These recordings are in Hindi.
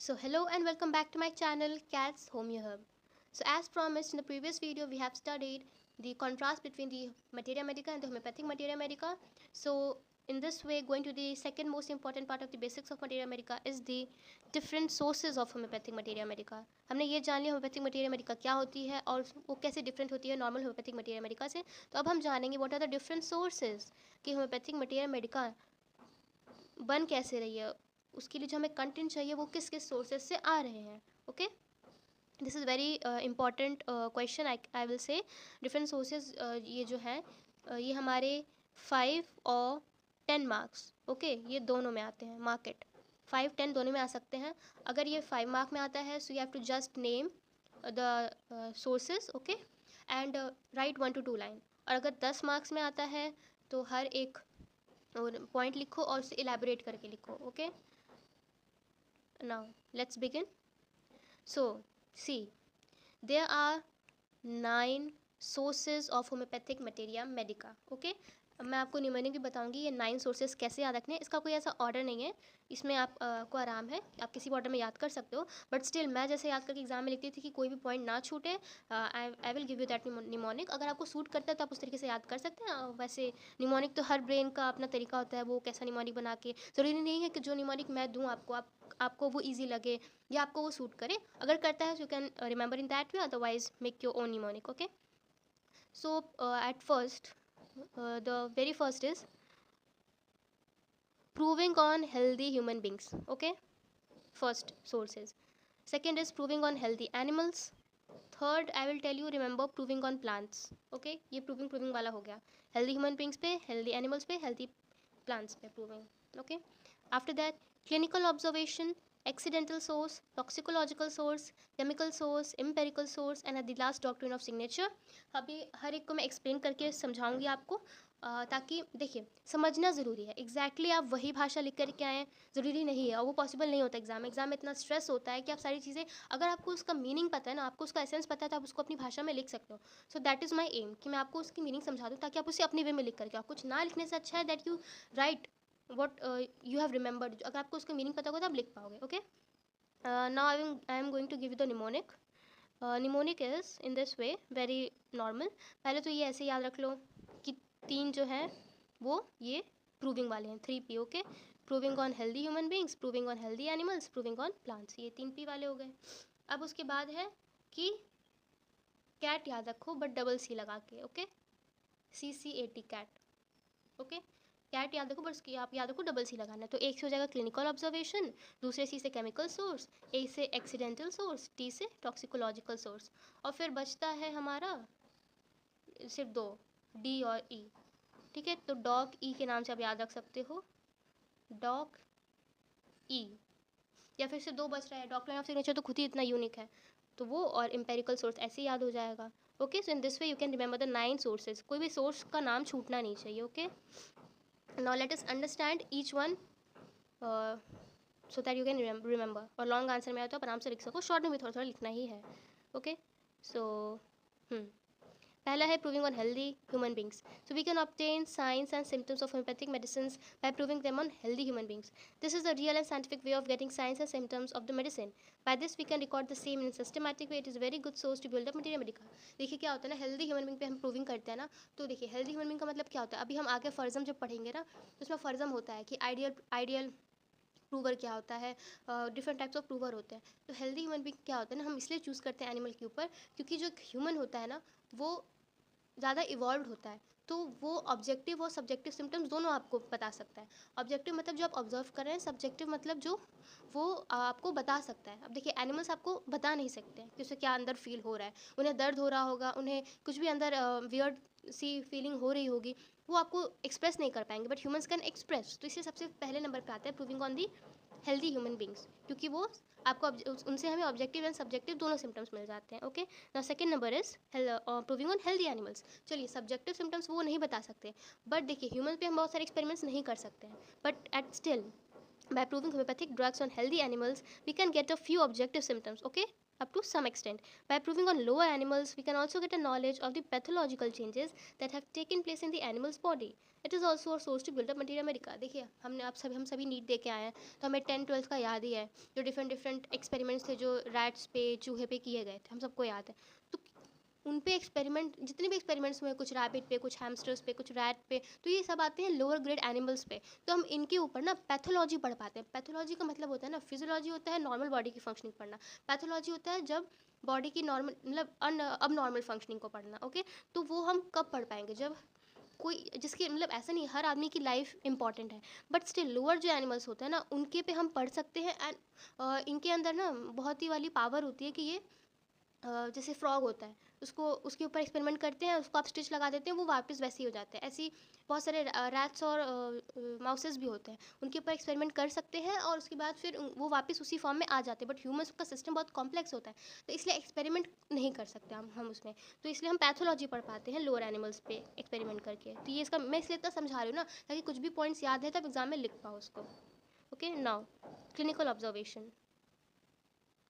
So hello and welcome back to my channel Cat's Homeo Hub. So as promised in the previous video we have studied the contrast between the materia medica and the homeopathic materia medica. So in this way going to the second most important part of the basics of materia medica is the different sources of homeopathic materia medica. हमने ये जान लिया homeopathic materia medica क्या होती है और वो कैसे different होती है normal homeopathic materia medica से. तो अब हम जानेंगे what are the different sources कि homeopathic materia medica बन कैसे रही है, उसके लिए जो हमें कंटेंट चाहिए वो किस किस सोर्सेज से आ रहे हैं. Okay, this is very important question. I will say different sources ये जो है ये हमारे 5 और 10 मार्क्स ओके ये दोनों में आते हैं. मार्केट 5-10 दोनों में आ सकते हैं. अगर ये 5 मार्क में आता है so you have to just name the sources okay and write 1 to 2 line. और अगर 10 मार्क्स में आता है तो हर एक और पॉइंट लिखो और उसे इलेबोरेट करके लिखो. Okay, now let's begin. So see, there are 9 sources of homeopathic materia medica. Okay, अब मैं आपको निमोनिक भी बताऊंगी ये 9 सोर्सेज कैसे याद रखने हैं. इसका कोई ऐसा ऑर्डर नहीं है, इसमें आप को आराम है, आप किसी भी ऑर्डर में याद कर सकते हो. बट स्टिल मैं जैसे याद करके एग्जाम में लिखती थी कि कोई भी पॉइंट ना छूटे. I will give you that mnemonic. अगर आपको सूट करता है तो आप उस तरीके से याद कर सकते हैं. वैसे निमोनिक तो हर ब्रेन का अपना तरीका होता है, वो कैसा निमोनिक बना के. ज़रूरी नहीं है कि जो निमोनिक मैं दूँ आपको वो ईजी लगे या आपको वो सूट करे. अगर करता है you can remember in that way, otherwise make your own mnemonic. Okay, so at first the very first is proving on healthy human beings. Okay, first sources. Second is proving on healthy animals. Third I will tell you, remember, proving on plants. Okay, ये proving वाला हो गया. healthy human beings पे, healthy animals पे, healthy plants पे proving. Okay, after that clinical observation, accidental source, toxicological source, chemical source, empirical source and at the last doctrine of signature. अभी हर एक को मैं एक्सप्लेन करके समझाऊंगी आपको ताकि देखिए समझना ज़रूरी है. एग्जैक्टली आप वही भाषा लिख कर के आएँ ज़रूरी नहीं है और वो पॉसिबल नहीं होता. एग्जाम में इतना स्ट्रेस होता है कि आप सारी चीज़ें, अगर आपको उसका मीनिंग पता है ना, आपको उसका एसेंस पता है तो आप उसको अपनी भाषा में लिख सकते हो. So that is my aim कि मैं आपको उसकी मीनिंग समझा दूँ ताकि आप उसे अपनी वे में लिख करके, आप कुछ ना लिखने से अच्छा है that you right what you have remembered. अगर आपको उसका मीनिंग पता होगा तो आप लिख पाओगे. Okay, now I am going to give you the mnemonic. Mnemonic is in this way, very normal. पहले तो ये ऐसे याद रख लो कि 3 जो है वो ये प्रूविंग वाले हैं, 3P. Okay, proving on healthy human beings, proving on healthy animals, proving on plants. ये 3P वाले हो गए. अब उसके बाद है कि कैट याद रखो बट डबल सी लगा के. Okay, CCAT cat. Okay, cat याद रखो बट उसकी आप याद रखो डबल सी लगाना है. तो एक से हो जाएगा क्लिनिकल ऑब्जर्वेशन, दूसरे सी से केमिकल सोर्स, ए से एक्सीडेंटल सोर्स, टी से टॉक्सिकोलॉजिकल सोर्स. और फिर बचता है हमारा सिर्फ 2, डी और ई. ठीक है, तो डॉक ई के नाम से आप याद रख सकते हो, डॉक ई. या फिर सिर्फ 2 बच रहा है, डॉक्टर ऑफ सिग्नेचर तो खुद ही इतना यूनिक है तो वो, और एम्पेरिकल सोर्स ऐसे याद हो जाएगा. Okay, so in this way you can remember the 9 sources. कोई भी सोर्स का नाम छूटना नहीं चाहिए. Okay, now let us understand each one so that you can remember. और लॉन्ग आंसर में आया तो आप आराम से लिख सको, शॉर्ट में भी थोड़ा थोड़ा लिखना ही है. ओके, सो पहला है proving on healthy human beings. So we can obtain signs and symptoms of homoeopathic medicine by proving them on healthy human beings. This is the real and scientific way of getting signs and symptoms of the medicine. By this we can record the same in systematic way. It is very good source to build up materia medica. देखिए क्या होता है ना, हेल्दी ह्यूमन बींग पे हम प्रूविंग करते हैं ना, तो देखिए हेल्दी ह्यूमन बींग का मतलब क्या होता है. अभी हम आगे फर्जम जब पढ़ेंगे ना तो उसमें फर्जम होता है कि आइडियल प्रूवर क्या होता है, डिफरेंट टाइप्स ऑफ प्रूवर होते हैं. तो हेल्दी ह्यूमन बींग क्या होता है ना, हम इसलिए चूज़ करते हैं एनिमल के ऊपर क्योंकि जो ह्यूमन होता है ना वो ज़्यादा इवॉल्व होता है. तो वो ऑब्जेक्टिव और सब्जेक्टिव सिम्टम्स दोनों आपको बता सकता है. ऑब्जेक्टिव मतलब जो आप ऑब्जर्व कर रहे हैं, सब्जेक्टिव मतलब जो वो आपको बता सकता है. अब देखिए एनिमल्स आपको बता नहीं सकते हैं कि उसे क्या अंदर फील हो रहा है. उन्हें दर्द हो रहा होगा, उन्हें कुछ भी अंदर वियर्ड सी फीलिंग हो रही होगी, वो आपको एक्सप्रेस नहीं कर पाएंगे, बट ह्यूमंस कैन एक्सप्रेस. तो इसलिए सबसे पहले नंबर पे आता है proving on the healthy human beings, क्योंकि वो आपको उनसे हमें ऑब्जेक्टिव एंड सब्जेक्टिव दोनों सिम्टम्स मिल जाते हैं. Okay, now second number is proving on healthy animals. चलिए सब्जेक्टिव सिम्टम्स वो नहीं बता सकते, बट देखिए ह्यूमन पे हम बहुत सारे एक्सपेरिमेंट्स नहीं कर सकते हैं, but at still By proving homeopathic drugs on healthy animals, we can get a few objective symptoms, okay? Up to some extent. By proving on lower animals, we can also get a knowledge of the pathological changes that have taken place in the animal's body. It is also a source to build up materia medica. देखिए हम सभी नीट दे के आए हैं, तो हमें 10-12 का याद ही है, जो डिफरेंट एक्सपेरिमेंट्स थे जो रैट्स पे चूहे पे किए गए थे, हम सबको याद है। तो उन पे एक्सपेरिमेंट, जितने भी एक्सपेरिमेंट्स हुए, कुछ रैबिट पे, कुछ हैमस्टर्स पे, कुछ रैट पे, तो ये सब आते हैं लोअर ग्रेड एनिमल्स पे। तो हम इनके ऊपर ना पैथोलॉजी पढ़ पाते हैं। पैथोलॉजी का मतलब होता है ना, फिजियोलॉजी होता है नॉर्मल बॉडी की फंक्शनिंग पढ़ना, पैथोलॉजी होता है जब बॉडी की नॉर्मल मतलब अब नॉर्मल फंक्शनिंग को पढ़ना, ओके। तो वो हम कब पढ़ पाएंगे, जब कोई जिसकी मतलब ऐसा नहीं हर आदमी की लाइफ इंपॉर्टेंट है, बट स्टिल लोअर जो एनिमल्स होते हैं ना उनके पे हम पढ़ सकते हैं। एंड इनके अंदर ना बहुत ही वाली पावर होती है कि ये जैसे फ्रॉग होता है, उसको उसके ऊपर एक्सपेरिमेंट करते हैं, उसको आप स्टिच लगा देते हैं, वो वापस वैसे ही हो जाते हैं। ऐसी बहुत सारे रैट्स और माउसेस भी होते हैं, उनके ऊपर एक्सपेरिमेंट कर सकते हैं और उसके बाद फिर वो वापस उसी फॉर्म में आ जाते हैं। बट ह्यूमंस का सिस्टम बहुत कॉम्प्लेक्स होता है, तो इसलिए एक्सपेरिमेंट नहीं कर सकते हम उसमें। तो इसलिए हम पैथोलॉजी पढ़ पाते हैं लोअर एनिमल्स पे एक्सपेरिमेंट करके। तो ये इसका मैं इसलिए इतना समझा रही हूँ ना, ताकि कुछ भी पॉइंट्स याद है तब एग्जाम में लिख पाओ उसको, okay. Now clinical observation,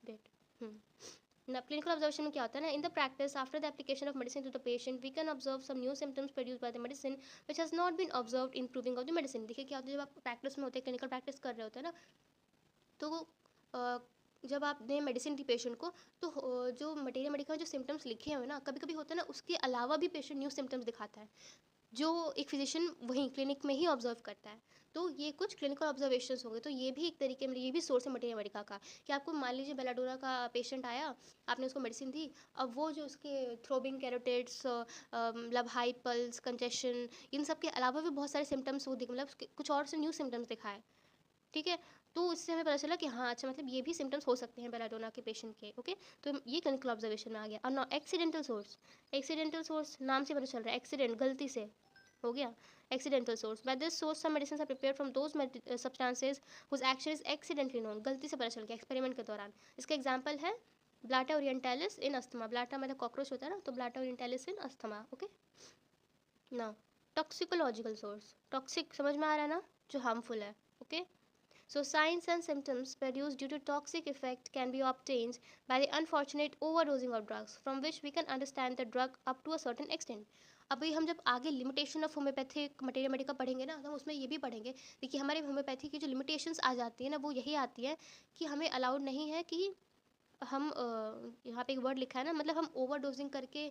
wait. Now, clinical observation में क्या होता है ना, in the practice after the application of medicine to the patient, we can observe some new symptoms produced by the medicine which has not been observed in proving of the medicine. देखिए क्या होता है, जब आप प्रैक्टिस में होते हैं, क्लिनिकल प्रैक्टिस कर रहे होते हैं ना, तो जब आप दें मेडिसिन दी पेशेंट को, तो जो मटेरिया मेडिका में जो सिम्टम्स लिखे हुए ना, कभी कभी होता है ना उसके अलावा भी पेशेंट न्यू सिम्टम्स दिखाता है, जो एक फिजिशियन वहीं क्लिनिक में ही ऑब्जर्व करता है। तो ये कुछ क्लिनिकल ऑब्जर्वेशंस होंगे। तो ये भी एक तरीके में, ये भी सोर्स है मटेरिया मेडिका का, कि आपको मान लीजिए बेलाडोरा का पेशेंट आया, आपने उसको मेडिसिन दी, अब वो जो उसके थ्रोबिंग कैरोटिड्स, मतलब हाई पल्स, कंजेशन, इन सब के अलावा भी बहुत सारे सिम्टम्स वो मतलब कुछ और से न्यू सिम्टम्स दिखाए, ठीक है। तो इससे हमें पता चला कि हाँ अच्छा, मतलब ये भी सिम्टम्स हो सकते हैं बेलाडोना के पेशेंट के, ओके। तो ये क्लिनिकल ऑब्जर्वेशन में आ गया। और ना एक्सीडेंटल सोर्स, एक्सीडेंटल सोर्स नाम से पता चल रहा है, एक्सीडेंट गलती से हो गया, accidental source. By this source some medicines are prepared from those substances whose action is accidentally known. गलती से पता चल गया एक्सपेरिमेंट के दौरान। इसका एग्जांपल है ब्लाटा ओरिएंटालिस इन अस्थमा। ब्लाटा मतलब कॉकरोच होता है ना, तो ब्लाटा ओरिएंटालिस इन asthma, okay. Now toxicological source, toxic समझ में आ रहा है ना, जो हार्मफुल है, okay. So signs and symptoms produced due to toxic effect can be obtained by the unfortunate overdosing of drugs, from which we can understand the drug up to a certain extent. अभी हम जब आगे limitation of homeopathic materia Medica पढ़ेंगे ना, तो हम उसमें ये भी पढ़ेंगे। देखिए हमारे होम्योपैथी की जो लिमिटेशंस आ जाती है ना, वो यही आती है कि हमें अलाउड नहीं है कि हम यहाँ पे एक वर्ड लिखा है ना, मतलब हम ओवरडोजिंग करके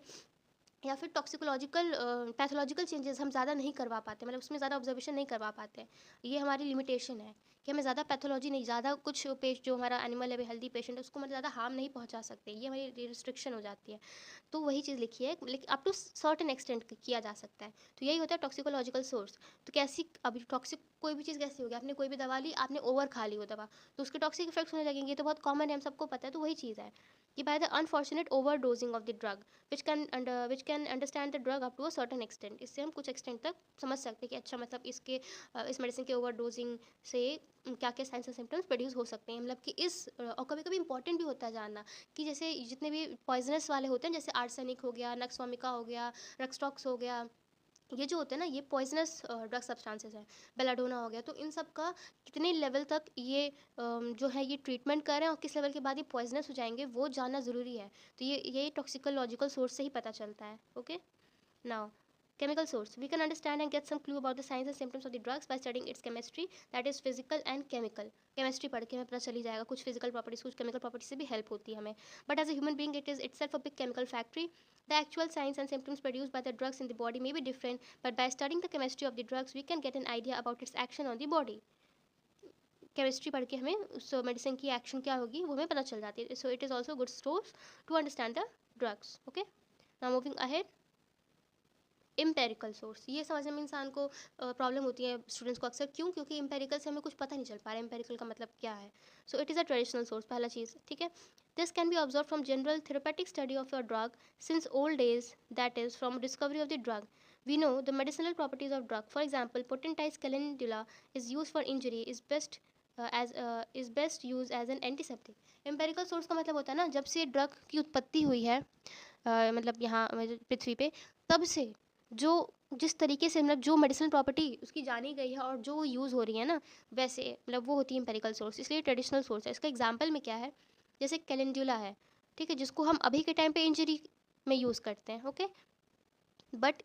या फिर टॉक्सिकोलॉजिकल पैथोलॉजिकल चेंजेस हम ज़्यादा नहीं करवा पाते, मतलब उसमें ज़्यादा ऑब्जर्वेशन नहीं करवा पाते। ये हमारी लिमिटेशन है कि हमें ज़्यादा पैथोलॉजी नहीं, ज़्यादा कुछ जो हमारा एनिमल है, हेल्दी पेशेंट है, उसको मतलब ज़्यादा हार्म नहीं पहुंचा सकते, ये हमारी रिस्ट्रिक्शन हो जाती है। तो वही चीज़ लिखी है, लेकिन अप टू सर्टेन एक्सटेंट किया जा सकता है। तो यही होता है टॉक्सिकोलॉजिकल सोर्स। तो कैसी, अभी टॉक्सिक कोई भी चीज़ कैसी होगी, आपने कोई भी दवा ली, आपने ओवर खा ली वो दवा, तो उसके टॉक्सिक इफेक्ट्स होने लगेंगे, तो बहुत कॉमन है, हम सबको पता है। तो वही चीज़ है कि by the unfortunate overdosing of the drug which can understand the drug up to a certain extent. इससे हम कुछ एक्सटेंट तक समझ सकते हैं कि अच्छा मतलब इसके इस मेडिसिन के ओवर डोजिंग से क्या क्या साइंस एंड सिम्टम्स प्रोड्यूस हो सकते हैं, मतलब कि इस और कभी कभी इंपॉर्टेंट भी होता है जानना कि जैसे जितने भी पॉइजनस वाले होते हैं, जैसे आर्सेनिक हो गया, नक्सवामिका हो गया, रक्सटॉक्स हो गया, ये जो होते हैं ना, ये पॉइजनस ड्रग सब्सटेंसेस हैं, बेलाडोना हो गया, तो इन सब का कितने लेवल तक ये जो है ये ट्रीटमेंट कर रहे हैं और किस लेवल के बाद ये पॉइजनस हो जाएंगे, वो जानना ज़रूरी है। तो ये टॉक्सिकोलॉजिकल सोर्स से ही पता चलता है, okay. Now chemical source, we can understand and get some clue about the signs and symptoms of the drugs by studying its chemistry, that is physical and chemical. chemistry पढ़ के हमें पता चल ही जाएगा, कुछ physical properties, कुछ chemical properties से भी help होती है हमें। but as a human being it is itself a big chemical factory. The actual signs and symptoms produced by the drugs in the body may be different, but by studying the chemistry of the drugs we can get an idea about its action on the body. Chemistry पढ़ के हमें उस मेडिसिन की एक्शन क्या होगी वो हमें पता चल जाती है। So it is also good source to understand the drugs, okay. Now moving ahead, empirical source, ये समझने में इंसान को प्रॉब्लम होती है स्टूडेंट्स को अक्सर, क्यों? क्योंकि इम्पेरिकल से हमें कुछ पता नहीं चल पा रहा है इम्पेरिकल का मतलब क्या है। So it is a traditional source, पहला चीज़, ठीक है। This can be observe from general therapeutic study of your drug since old days, that is from discovery of the drug we know the medicinal properties of drug. For example, potentized calendula is used for injury, is best used as an antiseptic. Empirical source का मतलब होता है ना, जब से ड्रग की उत्पत्ति हुई है मतलब यहाँ पृथ्वी पे, तब से जो जिस तरीके से मतलब जो मेडिसिनल प्रॉपर्टी उसकी जानी गई है और जो यूज़ हो रही है ना, वैसे मतलब वो होती है एम्पेरिकल सोर्स, इसलिए ट्रेडिशनल सोर्स है। इसका एग्जाम्पल में क्या है, जैसे कैलेंडुला है, ठीक है, जिसको हम अभी के टाइम पे इंजरी में यूज़ करते हैं, ओके, बट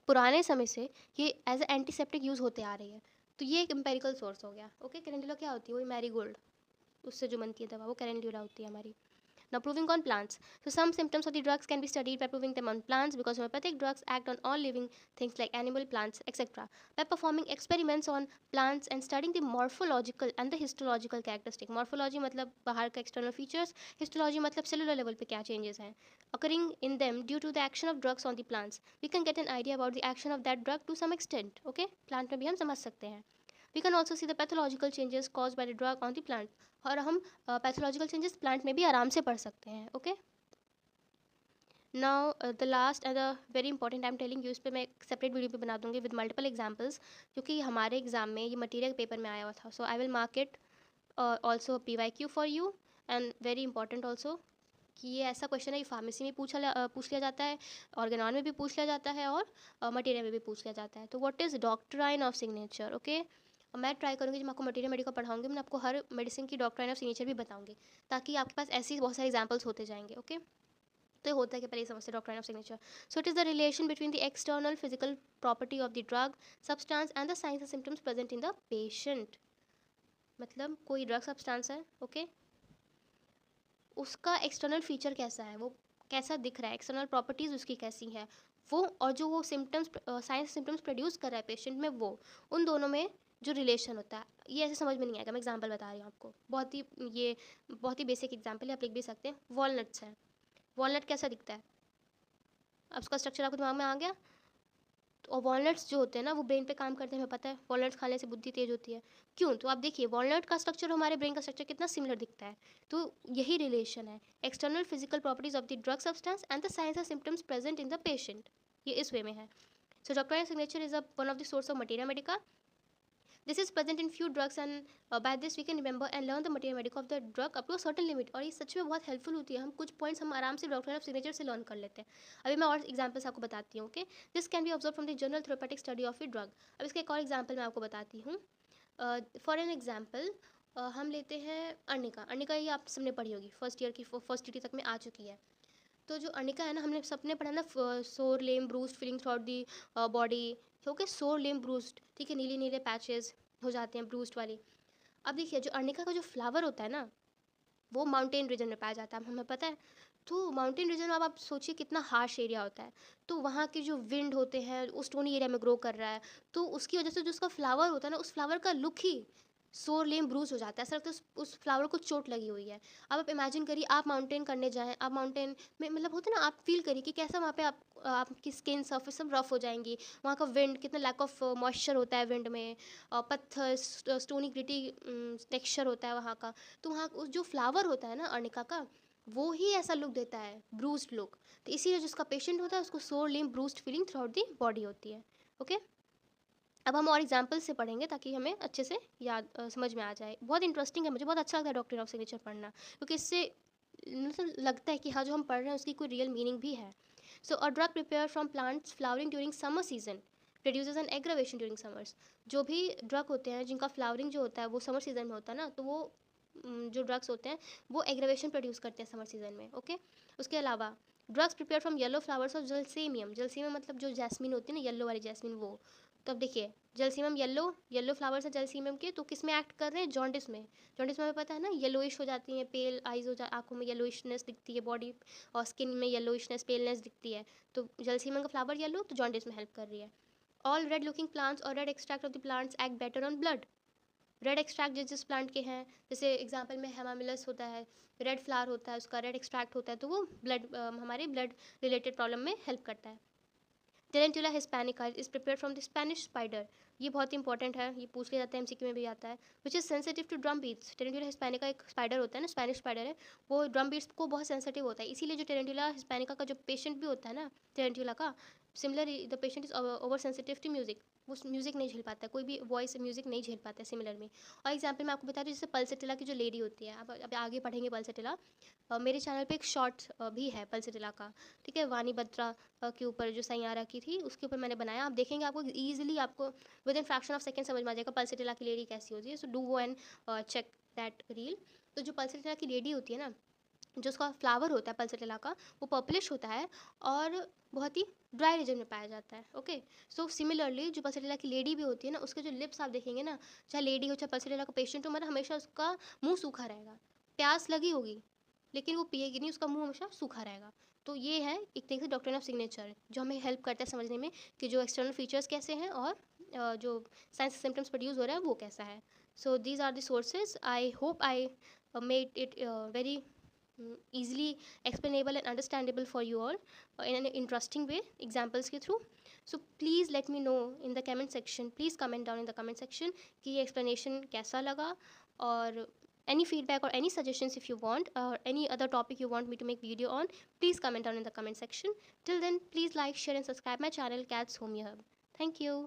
पुराने समय से ये एज ए एंटीसेप्टिक यूज़ होते आ रही है, तो ये एक एम्पेरिकल सोर्स हो गया, ओके। कैलेंडुला क्या होती है, वही मैरीगोल्ड, उससे जो बनती है दवा, वो कैलेंडुला होती है हमारी। Now, proving on plants. So, some symptoms of the drugs can be studied by proving them on plants because homeopathic drugs act on all living things like animal, plants, etc. By performing experiments on plants and studying the morphological and the histological characteristic. Morphology मतलब बाहर का external features, histology मतलब cellular level पे क्या changes हैं occurring in them due to the action of drugs on the plants. We can get an idea about the action of that drug to some extent. Okay, plant में भी हम समझ सकते हैं. We can also see the pathological changes caused by the drug on the plant. और हम पैथोलॉजिकल चेंजेस प्लांट में भी आराम से पढ़ सकते हैं, okay. Now the last and the very important, I am telling you, इस पर मैं एक सेपरेट वीडियो भी बना दूंगी विद मल्टीपल एग्जांपल्स, क्योंकि हमारे एग्जाम में ये मटेरियल पेपर में आया हुआ था। So I will mark it also PYQ for you, and very important also कि ये ऐसा क्वेश्चन है, ये फार्मेसी में पूछ लिया जाता है, ऑर्गेनॉन में भी पूछ लिया जाता है, और मटेरियल में भी पूछ लिया जाता है। तो what is doctrine of signature, okay. मैं ट्राई करूँगी जब मैं आपको मटेरियल मेडिकल पढ़ाऊंगी, मैं आपको हर मेडिसिन की डॉक्ट्राइन ऑफ सिग्नेचर भी बताऊंगी, ताकि आपके पास ऐसी बहुत सारे एग्जाम्पल्स होते जाएंगे, ओके। तो ये होता है कि पहले समझते doctrine of signature. So it is the relation between the external physical property of the drug substance and the science and symptoms present in the patient. मतलब कोई ड्रग सब्सटेंस है, ओके, उसका एक्सटर्नल फीचर कैसा है, वो कैसा दिख रहा है, एक्सटर्नल प्रॉपर्टीज़ उसकी कैसी है वो, और जो वो सिम्टम्स साइंस सिम्टम्स प्रोड्यूस कर रहा है पेशेंट में, वो उन दोनों में जो रिलेशन होता है, ये ऐसे समझ में नहीं आएगा, मैं एग्जांपल बता रही हूँ आपको, बहुत ही बेसिक एग्जांपल है, आप लिख भी सकते हैं। वॉलनट्स हैं, वॉलनट कैसा दिखता है, अब उसका स्ट्रक्चर आपको दिमाग में आ गया। और वॉलनट्स जो होते हैं ना, वो ब्रेन पे काम करते हैं, हमें पता है, वॉलनट्स खाने से बुद्धि तेज होती है। क्यों, तो आप देखिए वॉलनट का स्ट्रक्चर हमारे ब्रेन का स्ट्रक्चर कितना सिमिलर दिखता है, तो यही रिलेशन है, external physical properties of the drug substance and the science and symptoms present in the patient, ये इस वे में है। So doctrine signature is one of the source of materia medica. This is present in few drugs and by this we can remember and learn the material medical of the drug up to a certain limit. और ये सच में बहुत हेल्पफुल होती है, हम कुछ पॉइंट्स हम आराम से डॉक्टर ऑफ सिग्नेचर से लर्न कर लेते हैं। अभी मैं और एग्जांपल्स आपको बताती हूँ, okay. This can be observe from the general therapeutic study of a drug. अब इसका एक और एग्जाम्पल मैं आपको बताती हूँ। फॉर एन एग्जाम्पल हम लेते हैं अर्निका। अर्निका ये आप सबने पढ़ी होगी, फर्स्ट ईयर की फर्स्ट ड्यूटी तक में आ चुकी है। तो जो अर्निका है ना, हमने सबने पढ़ा ना, sore lame bruised feeling throughout the body, okay, sore lame bruised, ठीक है, नीले नीले पैचेस हो जाते हैं ब्रूस्ड वाली। अब देखिए जो अर्निका का जो फ्लावर होता है ना, वो माउंटेन रीजन में पाया जाता है, हमें पता है। तो माउंटेन रीजन में अब आप सोचिए कितना हार्श एरिया होता है, तो वहाँ के जो विंड होते हैं वो स्टोनी एरिया में ग्रो कर रहा है, तो उसकी वजह से जो उसका फ्लावर होता है ना, उस फ्लावर का लुक ही सोर लेम ब्रूज हो जाता है, ऐसा लगता है उस फ्लावर को चोट लगी हुई है। अब आप इमेजिन करिए आप माउंटेन करने जाएं, आप माउंटेन में मतलब होता है ना, आप फील करिए कि कैसा वहाँ पे आपकी स्किन सर्फेस सब रफ हो जाएंगी, वहाँ का विंड कितना लैक ऑफ मॉइस्चर होता है विंड में, पत्थर स्टोनी ग्रिटी टेक्सचर होता है वहाँ का। तो वहाँ उस जो फ्लावर होता है ना अर्निका का, वो ही ऐसा लुक देता है, ब्रूस्ड लुक। तो इसीलिए जिसका पेशेंट होता है उसको sore lame bruised feeling throughout the body होती है, ओके। अब हम और एग्जाम्पल से पढ़ेंगे ताकि हमें अच्छे से याद समझ में आ जाए। बहुत इंटरेस्टिंग है, मुझे बहुत अच्छा लगता है डॉक्ट्रिन ऑफ सिग्नेचर पढ़ना, क्योंकि इससे मतलब लगता है कि हाँ जो हम पढ़ रहे हैं उसकी कोई रियल मीनिंग भी है। So a drug prepared from plants flowering during summer season produces an aggravation during summers. जो भी ड्रग होते हैं जिनका फ्लावरिंग जो होता है वो समर सीजन में होता है ना, तो वो जो ड्रग्स होते हैं वो एग्रावेशन प्रोड्यूस करते हैं समर सीजन में, ओके। उसके अलावा drugs prepared from yellow flowers of gelsemium. Gelsemium मतलब जो जैस्मिन होती है ना, येलो वाली जैस्मिन, वो। तो अब देखिए जलसीमम येलो फ्लावर्स हैं जलसीमम के, तो किस में एक्ट कर रहे हैं, जॉन्डिस में। जॉन्डिस में हमें पता है ना, येलोइश हो जाती हैं, पेल आइज आँखों में येलोइशनेस दिखती है, बॉडी और स्किन में येलोइशनेस पेलनेस दिखती है। तो जलसीमम का फ्लावर येलो, तो जॉन्डिस में हेल्प कर रही है। ऑल रेड लुकिंग प्लांट्स और red extract of the plants act better on blood. Red extract जिस जिस प्लांट के हैं, जैसे एग्जाम्पल में हेमामिलस होता है, रेड फ्लावर होता है, उसका रेड एक्सट्रैक्ट होता है, तो वो ब्लड हमारे ब्लड रिलेटेड प्रॉब्लम में हेल्प करता है। Tarantula hispanica is prepare from the Spanish spider. ये बहुत इंपॉर्टेंट है, ये पूछ लिया जाता है एमसीक्यू में भी आता है। Which is sensitive to drum beats. Tarentula hispanica एक स्पाइडर होता है ना, स्पेनिश स्पाइडर है, वो ड्रम बीट्स को बहुत सेंसिटिव होता है, इसीलिए जो टेरेंटुला हिस्पैनिका का जो पेशेंट भी होता है ना टेरेंटुला का, similarly the patient is over sensitive to music, वो म्यूजिक नहीं झेल पाता, कोई भी वॉइस म्यूजिक नहीं झेल पाता है सिमिलर में। और एग्जाम्पल मैं आपको बता दूँ, जैसे पल्सटिला की जो लेडी होती है, आप अब आगे पढ़ेंगे पल्सटिला। मेरे चैनल पे एक शॉर्ट भी है पल्सटिला का, ठीक है, वानी बत्रा के ऊपर जो सैयारा की थी उसके ऊपर मैंने बनाया। आप देखेंगे आपको ईजिली, आपको with in fraction of second समझ में आ जाएगा पल्सटिला की लेडी कैसी होती है। So do go and check that reel. तो जो पल्सटिला की लेडी होती है ना, जो उसका फ्लावर होता है पल्सटिला का, वो पर्पलिश होता है और बहुत ही ड्राई रीजन में पाया जाता है। ओके, सो सिमिलरली जो पल्सटिला की लेडी भी होती है ना, उसके जो लिप्स आप देखेंगे ना, चाहे लेडी हो चाहे पल्सटिला का पेशेंट हो, मतलब हमेशा उसका मुंह सूखा रहेगा। प्यास लगी होगी लेकिन वो पिएगी नहीं, उसका मुंह हमेशा सूखा रहेगा। तो ये है एक तरीके से डॉक्ट्रिन ऑफ सिग्नेचर, जो हमें हेल्प करता है समझने में कि जो एक्सटर्नल फीचर्स कैसे हैं और जो साइंस सिम्टम्स प्रोड्यूस हो रहा है वो कैसा है। So these are the sources. I hope I made it very easily explainable and understandable for you all in an interesting way, examples के through. So please let me know in the comment section, please comment down in the comment section कि ये explanation कैसा लगा, और any feedback or any suggestions if you want, or any other topic you want me to make video on, please comment down in the comment section. Till then, please like, share and subscribe my channel Cats Homeo Hub. Thank you.